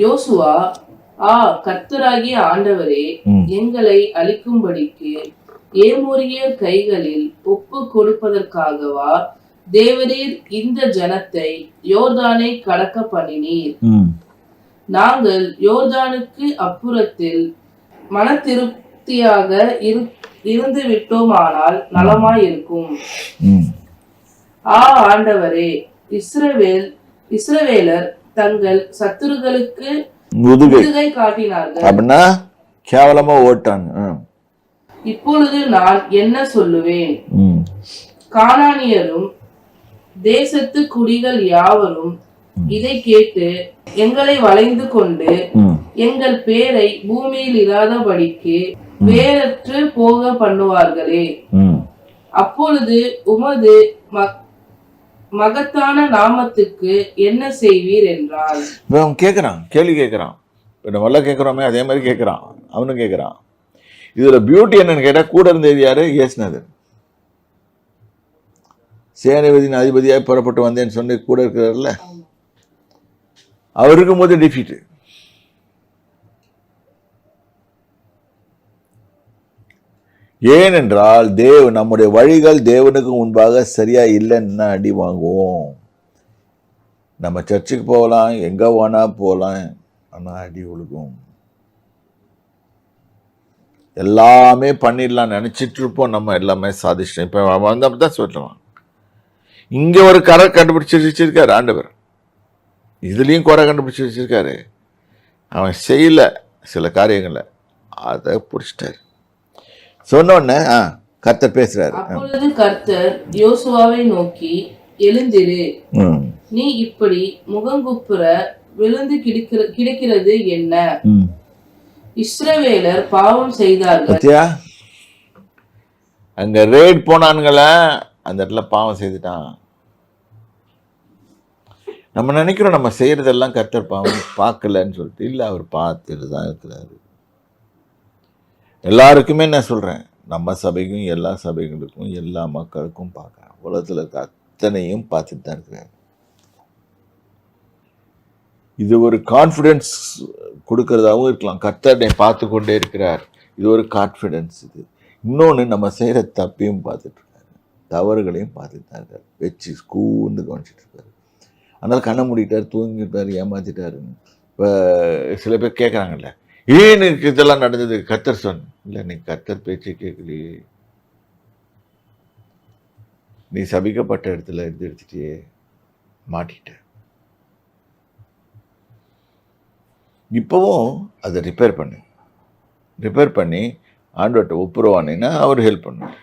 Speaker 2: யோசுவா, கர்த்தராகிய ஆண்டவரே, எங்களை அழிக்கும்படிக்கு ஏமோரியர் கைகளில் ஒப்பு கொடுப்பதற்காகவா தேவரீர் இந்த ஜனத்தை யோர்தானை கடக்க பண்ணினீர்? நாங்கள் யோர்தானுக்கு அப்புறத்தில் மன திருப்தியாக இருந்து விட்டோமானால் நலமாயிருக்கும். ஆண்டவரே, இஸ்ரவேலர் தங்கள் சத்துருக்களுக்கு முதுகை காட்டினார்கள்,
Speaker 1: அப்படின்னா கேவலமா ஓட்டாங்க.
Speaker 2: இப்பொழுது நான் என்ன சொல்லுவேன்? கானானியரும் தேசத்து குடிகள் யாவரும் இதை கேட்டு எங்களை வளைந்து கொண்டு எங்கள் பேரை பூமியில் இராதபடிக்கு வேறற்று போக பண்ணுவார்களே. அப்பொழுது உமது மகத்தான நாமத்துக்கு என்ன செய்வீர் என்றால்.
Speaker 1: அவன் கேட்கிறான், கேள்வி கேட்கிறான். நம்ம கேட்கிறோமே அதே மாதிரி கேட்கிறான், அவனும் கேட்கிறான். இதுல பியூட்டி என்னன்னு கேட்டா, கூட இருந்தது யாரு? இயேசுநாதர். சேனாதிபதியின் அதிபதியாக புறப்பட்டு வந்தேன்னு சொல்லி கூட இருக்கிறார்ல, அவர் இருக்கும்போது டிஃபீட். ஏனென்றால் நம்முடைய வழிகள் தேவனுக்கு முன்பாக சரியா இல்லைன்னா அடி வாங்குவோம். நம்ம சர்ச்சுக்கு போகலாம், எங்க வேணா போகலாம், ஆனா அடி ஒழுகும். எல்லாமே பண்ணிடலாம் நினைச்சிட்டு இருப்போம், நம்ம எல்லாமே சாதிச்சிட்டோம். இப்ப வந்து அப்படிதான் சொல்றான். இங்க ஒரு கரை கண்டுபிடிச்சு வச்சிருக்காரு ஆண்டவர், இதுலயும் குறை கண்டுபிடிச்சு வச்சிருக்காரு. அவன் செய்யல சில காரியங்களை, அதை பிடிச்சிட்டாரு. சொன்னோடனே கர்த்தர் பேசுறாரு.
Speaker 2: அப்பொழுது கர்த்தர் யோசுவாவை நோக்கி, எழுந்திரு, நீ இப்படி முகங்குப்புற விழுந்து கிடக்கிறது என்ன? இஸ்ரவேலர் பாவம் செய்தார்கள்.
Speaker 1: அங்க ரேட் போனானுங்கள, அந்த இடத்துல பாவம் செய்துட்டான். நம்ம நினைக்கிறோம் நம்ம செய்யறதெல்லாம் கர்த்தர் பாவம் பார்க்கலன்னு சொல்லிட்டு. இல்லை, அவர் பார்த்துட்டு தான் இருக்கிறாரு. எல்லாருக்குமே நான் சொல்றேன், நம்ம சபைக்கும் எல்லா சபைகளுக்கும் எல்லா மக்களுக்கும் பார்க்குறேன். உலகத்தில் இருக்க அத்தனையும் பார்த்துட்டு தான் இருக்கிறாரு. இது ஒரு கான்ஃபிடென்ஸ் கொடுக்கறதாகவும் இருக்கலாம். கர்த்தரை பார்த்து கொண்டே இருக்கிறார், இது ஒரு கான்ஃபிடென்ஸ். இது இன்னொன்று, நம்ம செய்கிற தப்பையும் பார்த்துட்டு இருக்காரு, தவறுகளையும் பார்த்துட்டு தான் இருக்காரு. வச்சு ஸ்கூன்னு கவனிச்சிட்டு இருக்காரு. அதனால கண்ணை மூடிட்டார், தூங்கிட்டார், ஏமாத்திட்டாருன்னு. இப்போ சில பேர் கேட்குறாங்கல்ல, ஏன் இதெல்லாம் நடந்தது? கர்த்தர் சொன்ன இல்லை, நீ கர்த்தர் பேச்சை கேட்கலையே, நீ சபிக்கப்பட்ட இடத்துல எடுத்துட்டியே, மாட்டிட்ட. இப்போவும் அதை ரிப்பேர் பண்ணி ஆண்டவர்கிட்ட ஒப்புரவானேன்னா அவர் ஹெல்ப் பண்ணுவார்.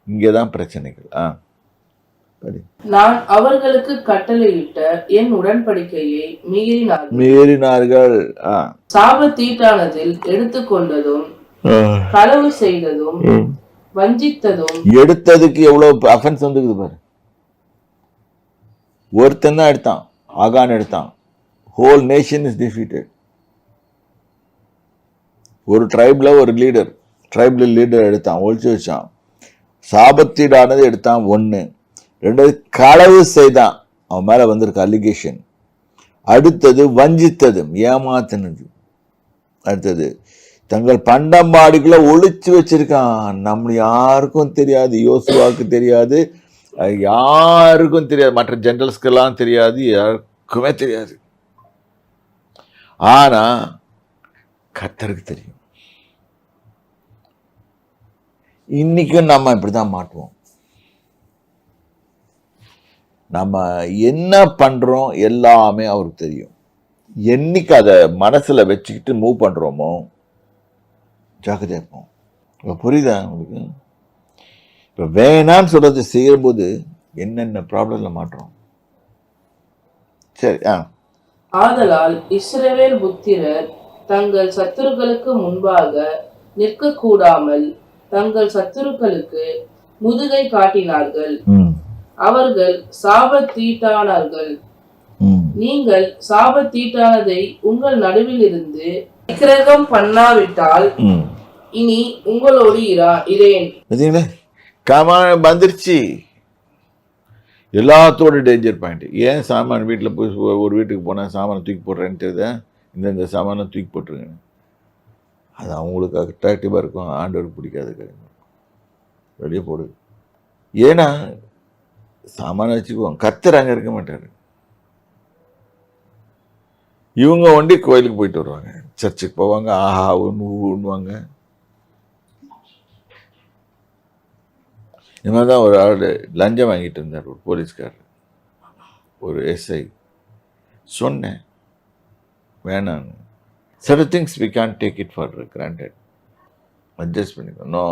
Speaker 1: இங்கே தான் பிரச்சனைகள்.
Speaker 2: நான் அவர்களுக்கு கட்டளையிட்ட என் உடன்படிக்கையை மீறினார்கள். சாபத்தீட்டானதில் எடுத்துக்கொண்டதும் களவு செய்ததும் வஞ்சித்ததும்.
Speaker 1: எடுத்ததுக்கு எவ்வளவு அஃபென்ஸ் வந்துக்குது பாரு. ஒருத்தன் தான் எடுத்தான், ஆகான் எடுத்தான். Whole nation is defeated. ஒரு ட்ரைப்ல ஒரு ட்ரைபல் லீடர் எடுத்தான், ஒழிச்சு வச்சான். சாபத்தீடானது எடுத்தான், 1. 2 களவு செய்தான், அவன் மேல வந்திருக்க அலிகேஷன். அடுத்தது வஞ்சித்ததும், ஏமாத்தினது. அடுத்தது தங்கள் பண்டம்பாடிக்குள்ள ஒழிச்சு வச்சிருக்கான். நம்ம யாருக்கும் தெரியாது, யோசுவாவுக்கு தெரியாது, யாருக்கும் தெரியாது, மற்ற ஜெனரல்ஸ்க்கெல்லாம் தெரியாது, யாருக்குமே தெரியாது. ஆனா கர்த்தருக்கு தெரியும். இன்னைக்கும் நம்ம இப்படிதான் மாட்டுவோம். நம்ம என்ன பண்ணுறோம் எல்லாமே அவருக்கு தெரியும். என்னைக்கு அதை மனசில் வச்சுக்கிட்டு மூவ் பண்ணுறோமோ ஜாக்கிரதையாக இருப்போம். இப்போ புரியுதா உங்களுக்கு? இப்போ வேணான்னு சொல்கிறது செய்யும்போது என்னென்ன ப்ராப்ளமில் மாட்டுறோம். சரி.
Speaker 2: ஆதலால் இஸ்ரவேல் புத்திரர் தங்கள் சத்துருக்களுக்கு முன்பாக நிற்கக்கூடாமல் தங்கள் சத்துருக்களுக்கு முதுகை காட்டினார்கள். அவர்கள் சாபத்தீட்டானார்கள். நீங்கள் சாபத்தீட்டானதை உங்கள் நடுவில் இருந்து விக்கிரகம் பண்ணாவிட்டால் இனி உங்களோடு இரேன்.
Speaker 1: வந்துருச்சு எல்லாத்தோட டேஞ்சர் பாயிண்ட். ஏன் சாமான் வீட்டில் போய் ஒரு வீட்டுக்கு போனால் சாமானை தூக்கி போடுறேன்னு தெரியுதா? இந்த சாமானை தூக்கி போட்டுருங்க. அது அவங்களுக்கு அட்ராக்டிவாக இருக்கும், ஆண்டவருக்கு பிடிக்காது கிடையாது, வெளியே போடு. ஏன்னா சாமானை வச்சுக்குவாங்க, கர்த்தர் அங்கே இருக்க மாட்டார். இவங்க ஒண்டி கோயிலுக்கு போயிட்டு வருவாங்க, சர்ச்சுக்கு போவாங்க, ஆஹா ஊன்னுவாங்க. இந்த மாதிரி தான் ஒரு ஆள் லஞ்சம் வாங்கிட்டு இருந்தார், ஒரு போலீஸ்காரர், ஒரு எஸ்ஐ. சொன்னேன் வேணான்னு. certain things we can't take it for granted. Adjust பண்ணிக்கோ. No,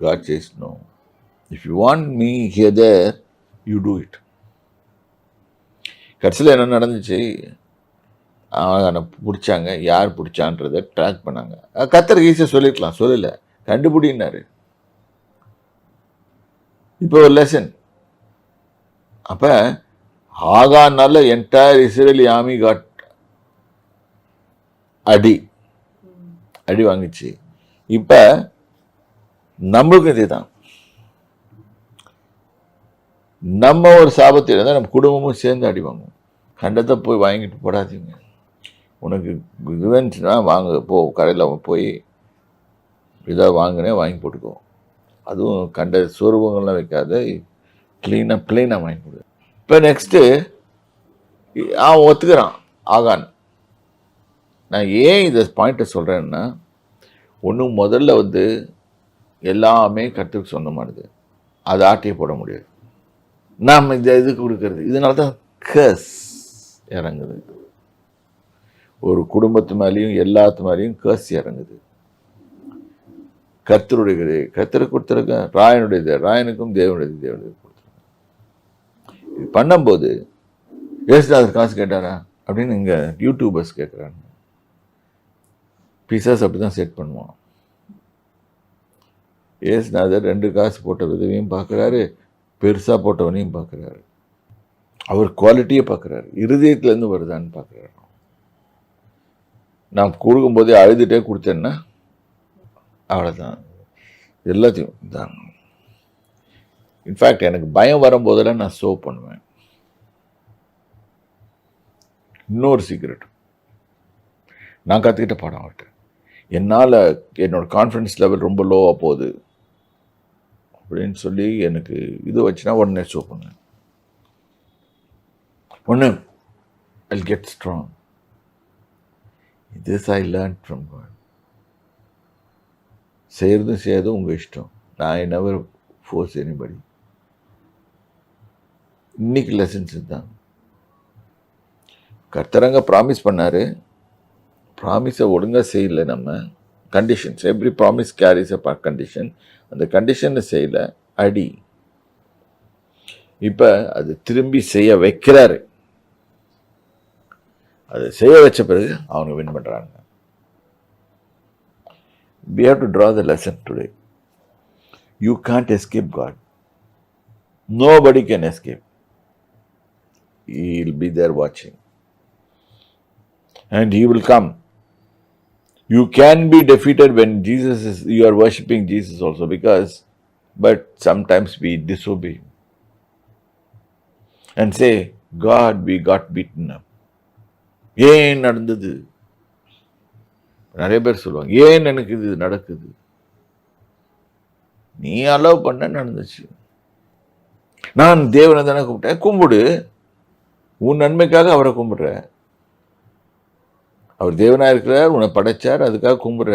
Speaker 1: God says no. If you want me here there, you do it. கடைசியில் என்ன நடந்துச்சு? அவனை பிடிச்சாங்க. யார் பிடிச்சான்றதை ட்ராக் பண்ணாங்க. கர்த்தருக்கு ஈஸியாக சொல்லிருக்கலாம், சொல்லலை, கண்டுபிடினாரு. இப்போ ஒரு லெசன். அப்போ ஆகானால என்டையர் இஸ்ரேலி ஆர்மி காட் அடி வாங்கிச்சு. இப்போ நம்மளுக்கும் இதே தான். நம்ம ஒரு சாபத்தில் இருந்தால் நம்ம குடும்பமும் சேர்ந்து அடி வாங்குவோம். கண்டத்தை போய் வாங்கிட்டு போடாதீங்க. உனக்கு இதுவேன்னுச்சுன்னா வாங்க, போ கடையில் போய் இதாக வாங்கினேன் வாங்கி போட்டுக்கோ. அதுவும் கண்ட சொருபங்கள்லாம் வைக்காத, பிளெயினாக வாங்கி கொடு. இப்போ நெக்ஸ்ட்டு அவன் ஒத்துக்கிறான் ஆகான். நான் ஏன் இந்த பாயிண்ட்டை சொல்கிறேன்னா, ஒன்றும் முதல்ல எல்லாமே கர்த்தருக்கு சொந்தமானது, அதை ஆட்டியே போட முடியாது. நாம் இந்த இதுக்கு கொடுக்கறது, இதனால தான் கர்ஸ் இறங்குது. ஒரு குடும்பத்து மேலேயும் எல்லாத்து மேலேயும் கர்ஸ் இறங்குது. கர்த்தருடையது கர்த்தருக்கு கொடுத்துருக்க, ராயனுடையது ராயனுக்கும், தேவனுடையது தேவனுடைய கொடுத்துருக்க. இது பண்ணும்போது ஏசுநாதர் காசு கேட்டாரா அப்படின்னு இங்கே யூடியூபர்ஸ் கேட்குறாங்க. பிசாஸ் அப்படி தான் செட் பண்ணுவான். ஏசுநாதர் 2 காசு போட்ட விதவையும் பார்க்குறாரு, பெருசாக போட்டவனையும் பார்க்குறாரு. அவர் குவாலிட்டியை பார்க்குறாரு, இருதயத்துலேருந்து வருதான்னு பார்க்குறாரு. நான் கொடுக்கும்போதே அழுதுகிட்டே கொடுத்தேன்னா அவ்வளோதான், எல்லாத்தையும் தான். இன்ஃபேக்ட் எனக்கு பயம் வரும்போதெல்லாம் நான் சோ பண்ணுவேன். இன்னொரு சீக்ரெட் நான் கற்றுக்கிட்ட பாடம் அவர்கிட்ட. என்னால் என்னோட கான்ஃபிடன்ஸ் லெவல் ரொம்ப லோவாக போகுது அப்படின்னு சொல்லி எனக்கு இது வச்சுன்னா உடனே ஷோ பண்ணுவேன். ஒன்று I'll get strong. This I learned from God. செய்யறதும் செய்யறதும் உங்கள் இஷ்டம். I never force anybody. இன்னைக்கு லெசன்ஸ் தான். கர்த்தரங்க ப்ராமிஸ் பண்ணார், ப்ராமிஸை ஒழுங்காக செய்யலை நம்ம. Conditions, every promise carries a condition. அந்த கண்டிஷனை செய்யலை, அடி. இப்போ அது திரும்பி செய்ய வைக்கிறாரு. அதை செய்ய வச்ச பிறகு அவங்க வின் பண்ணுறாங்க. We have to draw the lesson today. You can't escape God. Nobody can escape. He'll be there watching. And he will come. You can be defeated when you are worshipping Jesus also, but sometimes we disobey and say, God, we got beaten up. ஏன் நடந்தது? நிறைய பேர் சொல்லுவாங்க, ஏன் எனக்கு இது நடக்குது? நீ அலோவ் பண்ண நடந்துச்சு. நான் தேவனை தானே கும்பிட்டேன். கும்பிடு, உன் நன்மைக்காக அவரை கும்பிடுற. அவர் தேவனாக இருக்கிறார், உன்னை படைச்சார், அதுக்காக கும்பிடுற.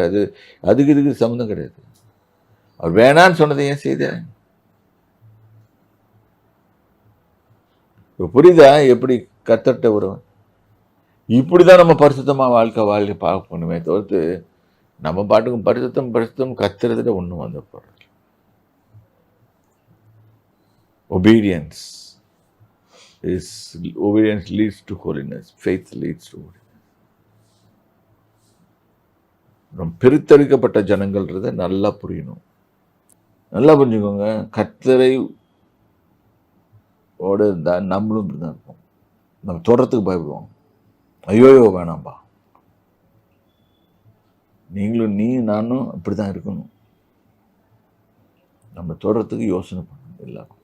Speaker 1: அதுக்கு இதுக்கு சம்மந்தம் கிடையாது. அவர் வேணான்னு சொன்னதை ஏன் செய்த? இப்போ புரியுதா எப்படி கத்தட்ட வருவன்? இப்படிதான் நம்ம பரிசுத்தமாக வாழ்க்கை பார்க்கணுமே தவிர்த்து நம்ம பாட்டுக்கும் பரிசுத்தம் கத்துறதுல ஒன்றும் வந்து போகிறது. Obedience leads to holiness. Faith leads to holiness. பிரித்தெடுக்கப்பட்ட ஜனங்கள்ன்றதை நல்லா புரியணும். நல்லா புரிஞ்சுக்கோங்க. கர்த்தரை ஓட நம்மளும் இப்படிதான் இருப்போம். நம்ம தொடரத்துக்கு பயப்படுவோம். ஐயோயோ வேணாம்பா. நீ நானும் அப்படிதான் இருக்கணும். நம்ம தொடரத்துக்கு யோசனை பண்ணணும் எல்லாரும்.